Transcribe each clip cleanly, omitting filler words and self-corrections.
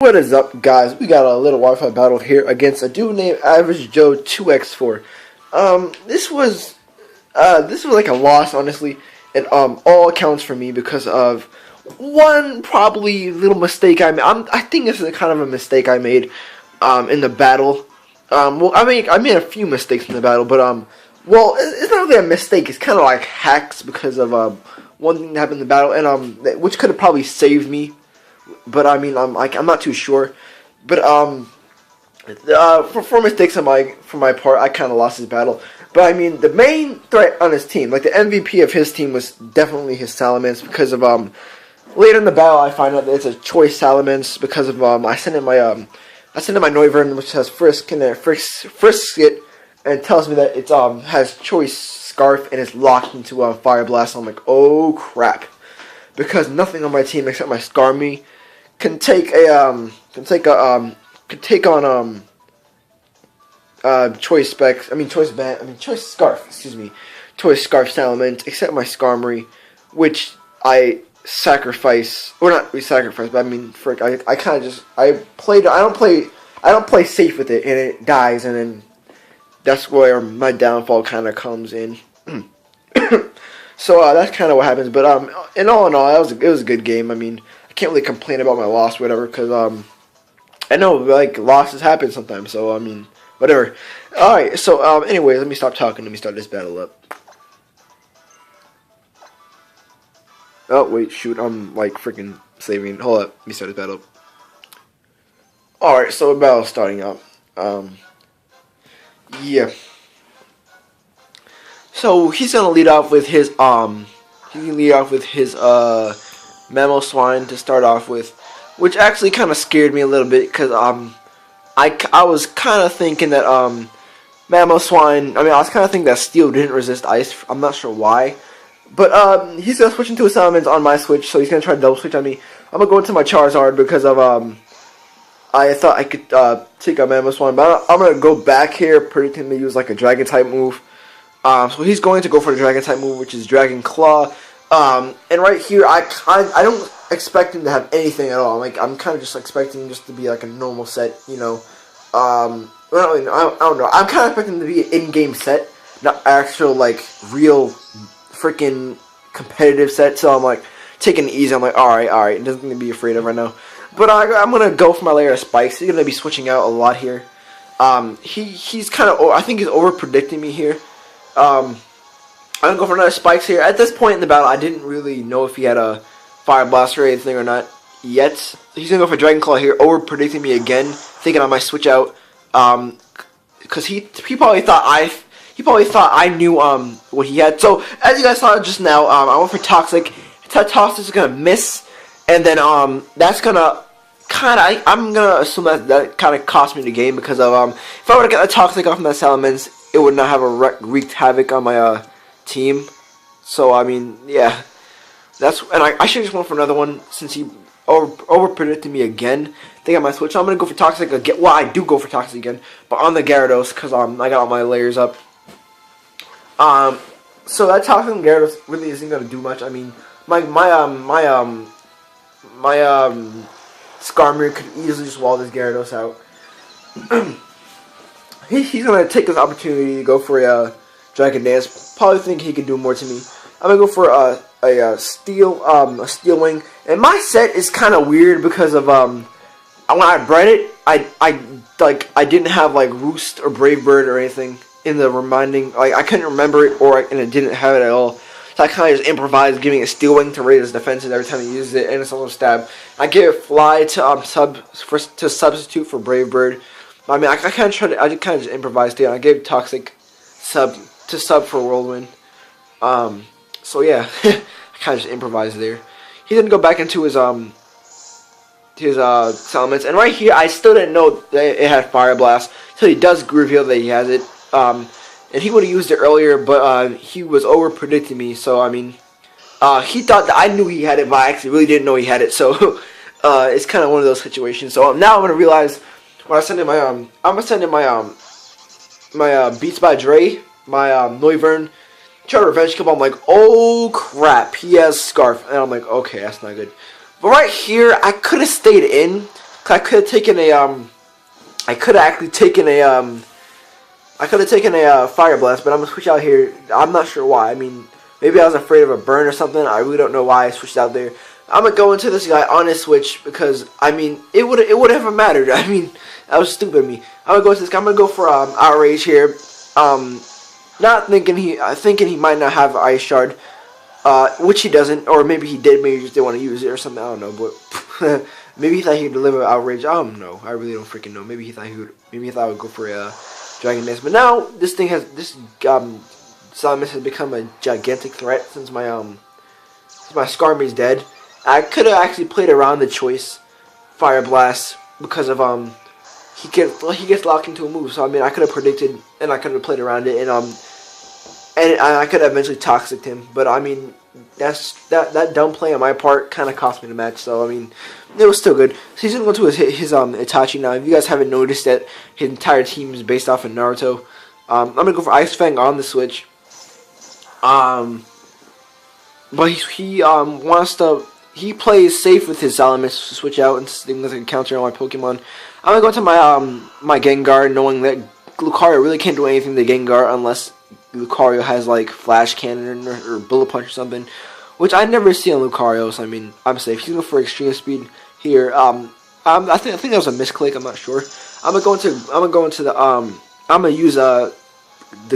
What is up, guys? We got a little Wi-Fi battle here against a dude named Averagejoe2x4. This was like a loss, honestly, and all accounts for me because of one probably little mistake I made. I think this is kind of a mistake I made in the battle. Well, I made a few mistakes in the battle, but well, it's not really a mistake. It's kind of like hacks because of one thing that happened in the battle, and which could have probably saved me. But I mean, I'm not too sure. But for four mistakes on my part, I kind of lost this battle. But I mean, the main threat on his team, like the MVP of his team, was definitely his Salamence because of later in the battle I find out that it's a choice Salamence because of I sent in my Noivern, which has frisk it, and it tells me that it has choice scarf and it's locked into fire blast. I'm like, oh crap, because nothing on my team except my Skarmy can take on choice scarf, choice scarf Salamence, except my Skarmory, which I sacrifice, or not sacrifice, but I mean, frick, I don't play safe with it, and it dies, and then that's where my downfall kind of comes in. So that's kind of what happens. But in all, it was a good game. I mean, I can't really complain about my loss, or whatever, because I know like losses happen sometimes. So I mean, whatever. All right. So anyway, let me stop talking. Let me start this battle up. Oh wait, shoot! I'm like freaking saving. Hold up. Let me start this battle up. All right. So the battle's starting up. Yeah. So he's gonna lead off with his Mamoswine to start off with, which actually kind of scared me a little bit because I was kind of thinking that Mamoswine. I mean, I was kind of thinking that Steel didn't resist Ice. I'm not sure why, but he's gonna switch into a Salamence on my switch, so he's gonna try to double switch on me. I'm gonna go into my Charizard because of I thought I could take a Mamoswine, but I'm gonna go back here, predicting to use like a Dragon type move. So he's going to go for the Dragon type move, which is Dragon Claw. And right here, I don't expect him to have anything at all. I'm kind of just expecting him just to be like a normal set, you know. I don't know. I'm kind of expecting him to be an in-game set, not actual like real freaking competitive set. So I'm like taking it easy. I'm like, all right, nothing to be afraid of right now. But I'm gonna go for my layer of spikes. He's gonna be switching out a lot here. He's kind of, I think he's over predicting me here. I'm gonna go for another spikes here. At this point in the battle, I didn't really know if he had a fire blast or anything or not yet. He's gonna go for Dragon Claw here, over predicting me again, thinking I might switch out. Because he probably thought I knew what he had. So as you guys saw just now, I went for Toxic. Toxic is gonna miss, and then that's gonna I'm gonna assume that kind of cost me the game because of if I were to get a Toxic off of that Salamence, it would not have wreaked havoc on my team. So I mean, yeah, and I should just went for another one since he over predicted me again. I think I might switch. I'm gonna go for Toxic again. Well, I do go for Toxic again, but on the Gyarados because I got all my layers up. So that Toxic and Gyarados really isn't gonna do much. I mean, my Skarmory could easily just wall this Gyarados out. He's gonna take this opportunity to go for a Dragon Dance. Probably think he can do more to me. I'm gonna go for a Steel Wing. And my set is kind of weird because of when I bred it, I didn't have like Roost or Brave Bird or anything in the reminding. Like I couldn't remember it, and it didn't have it at all. So I kind of just improvised giving it Steel Wing to raise its defenses every time he uses it, and it's also stab. I gave it Fly to substitute for Brave Bird. I mean, I kind of just improvised it. I gave Toxic sub for Whirlwind. So yeah, I kind of just improvised there. He's gonna go back into his Salamence, and right here, I still didn't know that it had Fire Blast. So he does reveal that he has it. And he would have used it earlier, but he was over predicting me. So I mean, he thought that I knew he had it, but I actually really didn't know he had it. So it's kind of one of those situations. So now I'm gonna realize when I send in my Beats by Dre, my Noivern, try to revenge kill. I'm like, oh crap, he has Scarf, and I'm like, okay, that's not good. But right here, I could have stayed in, I could have taken a I could have actually taken a Fire Blast, but I'm gonna switch out here. I'm not sure why. I mean, maybe I was afraid of a burn or something. I really don't know why I switched out there. I'm gonna go into this guy on his switch because I mean it would have mattered. I mean that was stupid of me. I'm gonna go to this guy. I'm gonna go for Outrage here. Not thinking thinking he might not have Ice Shard, which he doesn't, or maybe he did. Maybe he just didn't want to use it or something. I don't know, but maybe he thought he'd deliver Outrage. I don't know. I really don't freaking know. Maybe he thought he would. Maybe he thought I would go for a Dragon Dance. But now this Salamence has become a gigantic threat since my Skarmy's dead. I could have actually played around the choice Fire Blast because of he gets locked into a move. So I mean I could have predicted and I could have played around it and I could have eventually toxiced him. But I mean that dumb play on my part kind of cost me the match. So I mean it was still good. So he's gonna go to his Itachi now. If you guys haven't noticed that his entire team is based off of Naruto, I'm gonna go for Ice Fang on the switch. But he wants to. He plays safe with his Salamence to switch out and things like a counter on my Pokemon. I'm gonna go to my my Gengar, knowing that Lucario really can't do anything to Gengar unless Lucario has like Flash Cannon or Bullet Punch or something, which I never see on Lucario. So I mean, I'm safe. He's going for Extreme Speed here. I think that was a misclick. I'm not sure. I'm gonna use the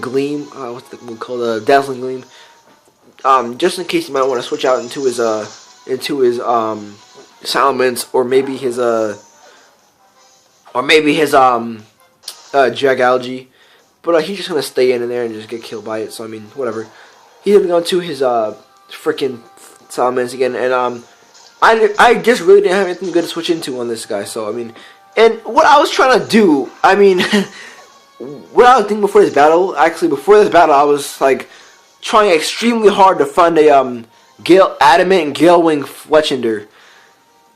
Gleam. What's the one called? The Dazzling Gleam. Just in case you might want to switch out into his Salamence or maybe his Dragalge, but he's just gonna stay in there and just get killed by it. So I mean, whatever. He's gonna go into his freaking Salamence again, and I just really didn't have anything good to switch into on this guy. So I mean, and what I was trying to do, I mean, what I was thinking before this battle, I was like trying extremely hard to find a Adamant and Gale Wing Fletchinder.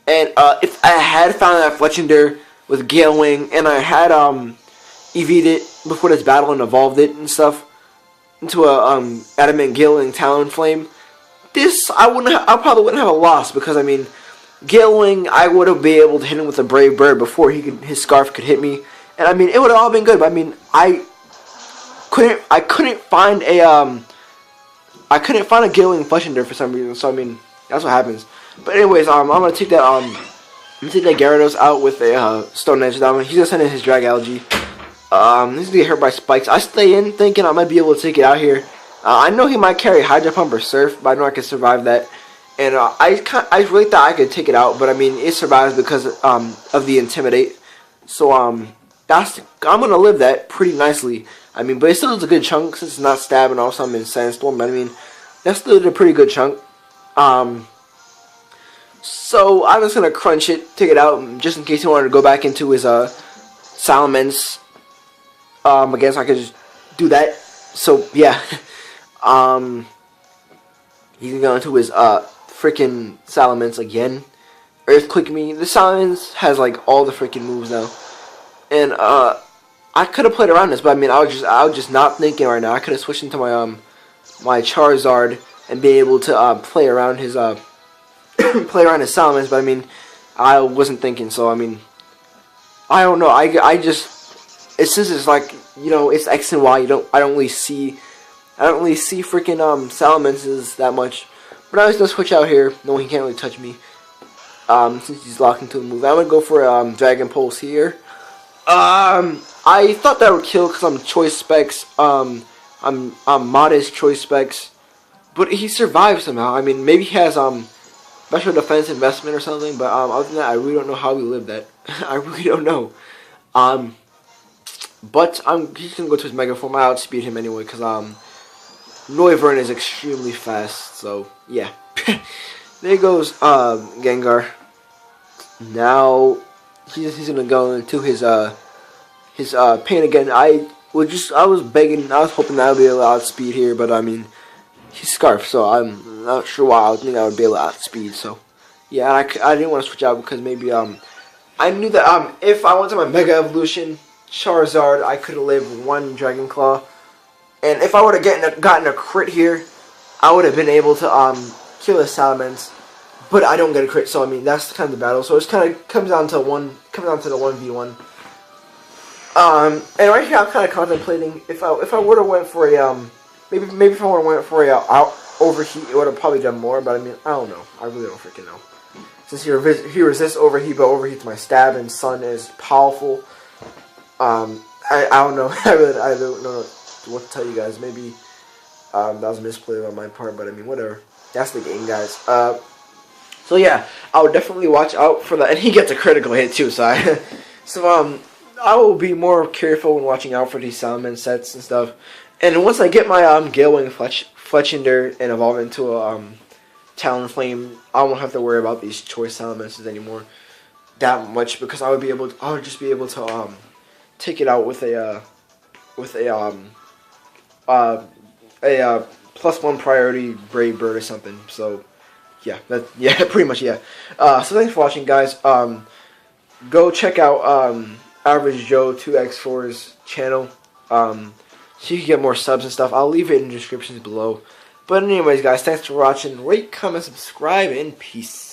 And if I had found that Fletchinder with Gale Wing and I had EV'd it before this battle and evolved it and stuff into a Adamant Gale Wing Talonflame, I probably wouldn't have a loss, because I mean Gale Wing, I would have been able to hit him with a Brave Bird before his Scarf could hit me, and I mean it would have all been good. But I mean I couldn't find a Gale Wing Fletchinder for some reason. So I mean that's what happens. But anyways, I'm gonna take that Gyarados out with a Stone Edge Diamond. He's gonna send in his Dragalge. He's gonna get hurt by spikes. I stay in thinking I might be able to take it out here. I know he might carry Hydro Pump or Surf, but I know I can survive that. And I really thought I could take it out, but I mean it survives because of the Intimidate. So I'm gonna live that pretty nicely. I mean, but it still is a good chunk since it's not stabbing off something in Sandstorm. But I mean, that's still a pretty good chunk. So I'm just gonna crunch it, take it out, just in case he wanted to go back into his Salamence. I guess I could just do that. So yeah, he's gonna go into his freaking Salamence again. Earthquake me. The Salamence has like all the freaking moves now, and I could have played around this, but I mean I was just not thinking right now. I could have switched into my my Charizard and be able to play around his Salamence, but I mean I wasn't thinking. So I mean I don't know. I just since it's like, you know, it's X and Y. I don't really see freaking Salamences that much. But I was gonna switch out here. No, he can't really touch me. Since he's locked into a move, I'm gonna go for Dragon Pulse here. I thought that would kill because I'm choice specs. I'm modest choice specs, but he survived somehow. I mean, maybe he has special defense investment or something. But other than that, I really don't know how we live that. I really don't know. But he's gonna go to his Mega Form. I outspeed him anyway because Noivern is extremely fast. So yeah, there goes Gengar. Now he's gonna go into his pain again. I was hoping that I would be able to outspeed here, but I mean he's Scarf, so I'm not sure why I think I would be able to outspeed. So yeah, I didn't want to switch out because maybe I knew that if I went to my Mega Evolution Charizard, I could have lived one Dragon Claw, and if I would have gotten a crit here, I would have been able to kill his Salamence. but I don't get a crit. So I mean, that's kind of the battle. So it's kind of comes down to the 1v1. And right here I'm kind of contemplating if I would have went for a maybe if I would have went for a out overheat, it would have probably done more. But I mean, I don't know. I really don't freaking know. Since he resists overheat, but overheats my stab, and Sun is powerful. I don't know. I don't know what to tell you guys. Maybe that was a misplay on my part, but I mean, whatever. That's the game, guys. So yeah, I would definitely watch out for that. And he gets a critical hit too, so I will be more careful when watching out for these salmon sets and stuff. And once I get my Galewing Fletchinder and evolve into a Talonflame, I won't have to worry about these choice Salamances anymore that much, because I would just be able to take it out with a +1 priority Brave Bird or something. So yeah, pretty much, yeah. So thanks for watching, guys. Go check out Averagejoe2x4's channel, so you can get more subs and stuff. I'll leave it in the descriptions below. But anyways, guys, thanks for watching. Rate, comment, subscribe, and peace.